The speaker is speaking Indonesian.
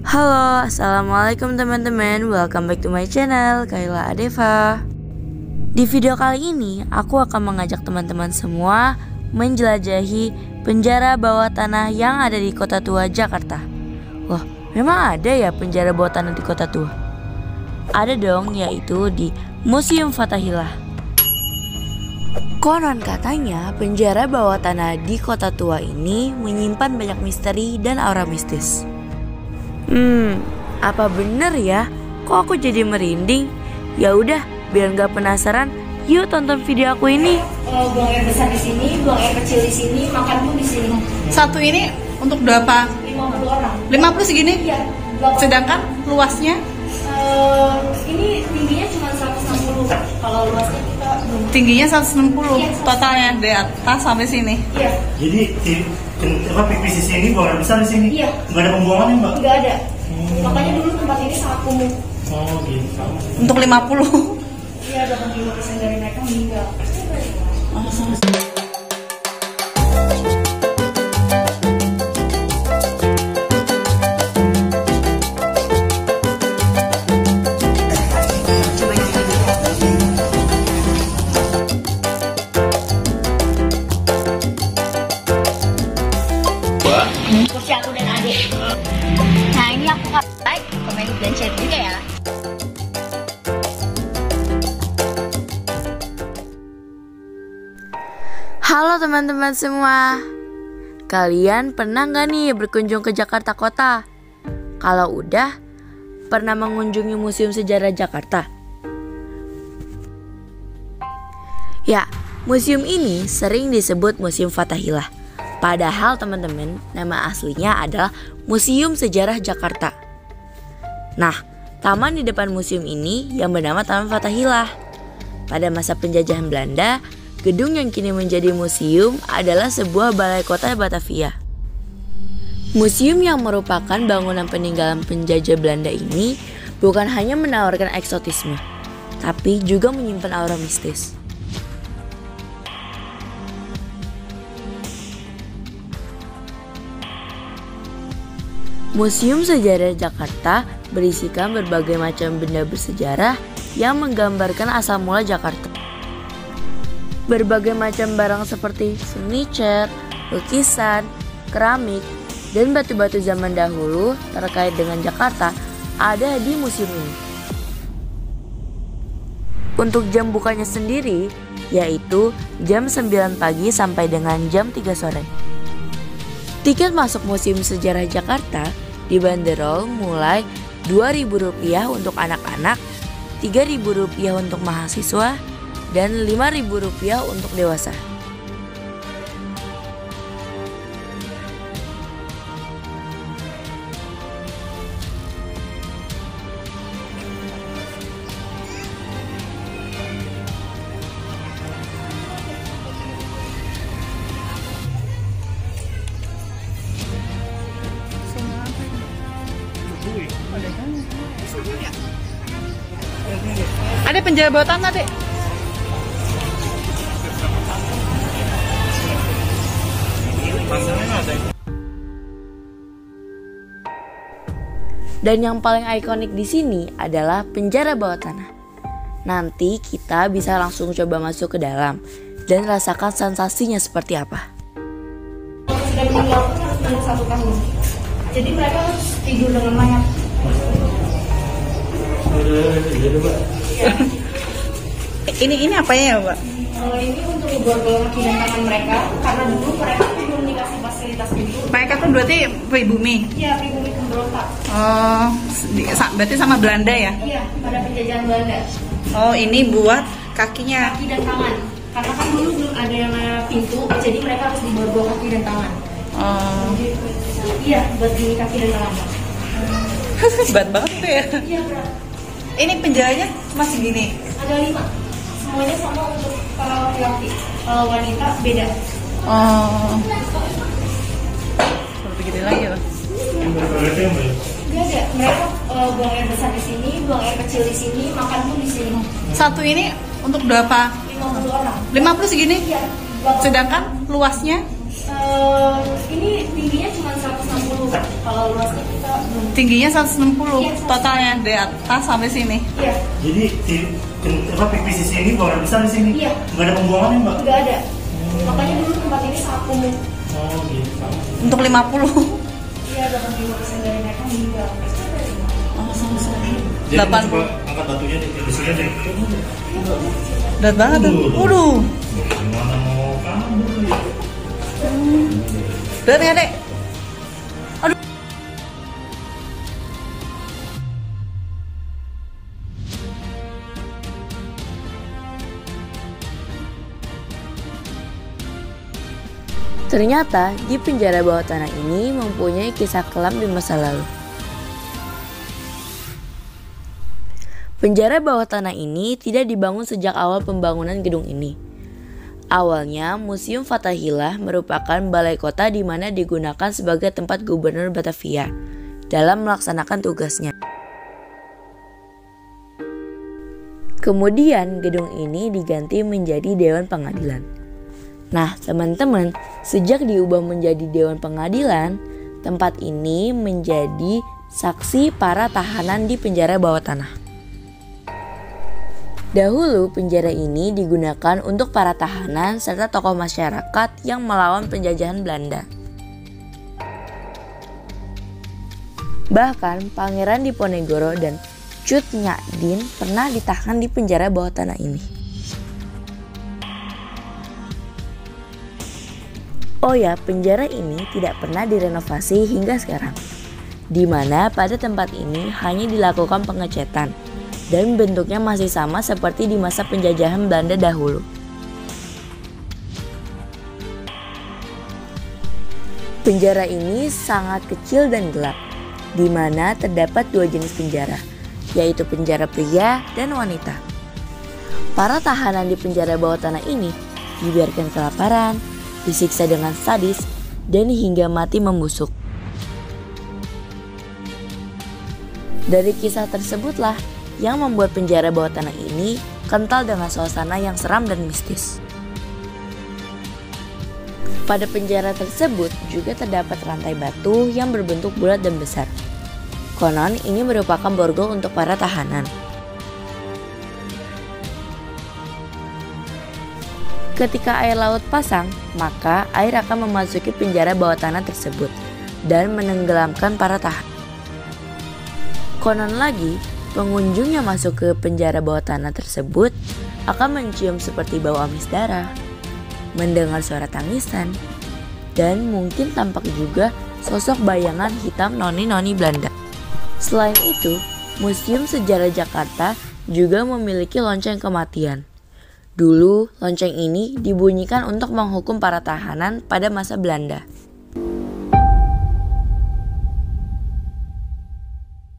Halo, assalamualaikum teman-teman. Welcome back to my channel, Kayla Adeva. Di video kali ini, aku akan mengajak teman-teman semua menjelajahi penjara bawah tanah yang ada di Kota Tua, Jakarta. Wah, memang ada ya penjara bawah tanah di Kota Tua? Ada dong, yaitu di Museum Fathahillah. Konon katanya penjara bawah tanah di Kota Tua ini menyimpan banyak misteri dan aura mistis. Apa bener ya? Kok aku jadi merinding? Ya udah, biar nggak penasaran, yuk tonton video aku ini. Buang air besar di sini, buang air kecil di sini, makan pun di sini. Satu ini untuk berapa? 50 orang. 50 segini? Iya. Sedangkan luasnya? Ini tingginya cuma 160. Kalau luasnya kita Tingginya 160 Iya, totalnya dari atas sampai sini. Iya. Jadi pipis di sini, buang air besar di sini. Iya. Nggak ada pembuangan ya, Mbak? Nggak ada. Makanya dulu tempat ini sangat kumuh. Oh gitu. Untuk 50. Iya, 85% dari mereka meninggal. Kursi aku dan adik. Nah, ini aku like, komen, dan share juga ya. Halo teman-teman semua. Kalian pernah nggak nih berkunjung ke Jakarta Kota? Kalau udah, pernah mengunjungi Museum Sejarah Jakarta? Ya, museum ini sering disebut Museum Fathahillah. Padahal teman-teman, nama aslinya adalah Museum Sejarah Jakarta. Nah, taman di depan museum ini yang bernama Taman Fathahillah. Pada masa penjajahan Belanda, gedung yang kini menjadi museum adalah sebuah balai kota Batavia. Museum yang merupakan bangunan peninggalan penjajah Belanda ini bukan hanya menawarkan eksotisme, tapi juga menyimpan aura mistis. Museum Sejarah Jakarta berisikan berbagai macam benda bersejarah yang menggambarkan asal mula Jakarta. Berbagai macam barang seperti seni cat, lukisan, keramik, dan batu-batu zaman dahulu terkait dengan Jakarta ada di museum ini. Untuk jam bukanya sendiri, yaitu jam 9 pagi sampai dengan jam 3 sore. Tiket masuk Museum Sejarah Jakarta dibanderol mulai Rp2.000 untuk anak-anak, Rp3.000 untuk mahasiswa, dan Rp5.000 untuk dewasa. Ada penjara bawah tanah, Dek. Dan yang paling ikonik di sini adalah penjara bawah tanah. Nanti kita bisa langsung coba masuk ke dalam dan rasakan sensasinya seperti apa. Sudah meninggal pun harus menunggu 1 tahun. Jadi mereka harus tidur dengan mayat. Ini apanya ya, Mbak? Ini untuk borgol kaki dan tangan mereka, karena dulu mereka belum dikasih fasilitas itu. Mereka tuh berarti pribumi. Iya, pribumi pemberontak. Oh, berarti sama Belanda ya? Iya, pada penjajahan Belanda. Oh, ini buat kakinya. Kaki dan tangan. Karena kan dulu belum ada yang namanya pintu, jadi mereka harus diborgol kaki dan tangan. Oh, Iya, buat di kaki dan tangan. berat banget tuh ya. Iya, berat. Ini penjaranya masih gini. Ada 5. Semuanya sama untuk para laki-laki. Kalau wanita beda. Oh, lebih gede lagi ya. Nggak ada. Mereka buang air besar di sini, buang air kecil di sini, makan pun di sini. Satu ini untuk berapa? 50 orang. 50 segini? Iya. Sedangkan luasnya? Ini tingginya cuma 160. Kalau luasnya kita belum. Tingginya 160 totalnya dari atas sampai sini. Iya. Jadi PVC ini buangan besar di sini. Iya. Nggak ada pembuangannya mbak? Nggak ada. Makanya dulu tempat ini sangat kumuh. Oh gitu. Untuk 50. Iya, 85% dari mereka meninggal. Jadi 80. coba angkat batunya deh, besinya deh. Berat banget tuh. Waduh. Gimana mau kabur ya? Berat ya, Dek? Aduh. Ternyata di penjara bawah tanah ini mempunyai kisah kelam di masa lalu. Penjara bawah tanah ini tidak dibangun sejak awal pembangunan gedung ini. Awalnya, Museum Fathahillah merupakan balai kota di mana digunakan sebagai tempat Gubernur Batavia dalam melaksanakan tugasnya. Kemudian, gedung ini diganti menjadi Dewan Pengadilan. Nah, teman-teman, sejak diubah menjadi Dewan Pengadilan, tempat ini menjadi saksi para tahanan di penjara bawah tanah. Dahulu penjara ini digunakan untuk para tahanan serta tokoh masyarakat yang melawan penjajahan Belanda. Bahkan Pangeran Diponegoro dan Cut Nyak Dien pernah ditahan di penjara bawah tanah ini. Oh ya, penjara ini tidak pernah direnovasi hingga sekarang, di mana pada tempat ini hanya dilakukan pengecetan dan bentuknya masih sama seperti di masa penjajahan Belanda dahulu. Penjara ini sangat kecil dan gelap, di mana terdapat dua jenis penjara, yaitu penjara pria dan wanita. Para tahanan di penjara bawah tanah ini dibiarkan kelaparan, disiksa dengan sadis, dan hingga mati membusuk. Dari kisah tersebutlah yang membuat penjara bawah tanah ini kental dengan suasana yang seram dan mistis. Pada penjara tersebut juga terdapat rantai batu yang berbentuk bulat dan besar. Konon ini merupakan borgol untuk para tahanan. Ketika air laut pasang, maka air akan memasuki penjara bawah tanah tersebut dan menenggelamkan para tahanan. Konon lagi, pengunjung yang masuk ke penjara bawah tanah tersebut akan mencium seperti bau amis darah, mendengar suara tangisan, dan mungkin tampak juga sosok bayangan hitam noni-noni Belanda. Selain itu, Museum Sejarah Jakarta juga memiliki lonceng kematian. Dulu, lonceng ini dibunyikan untuk menghukum para tahanan pada masa Belanda.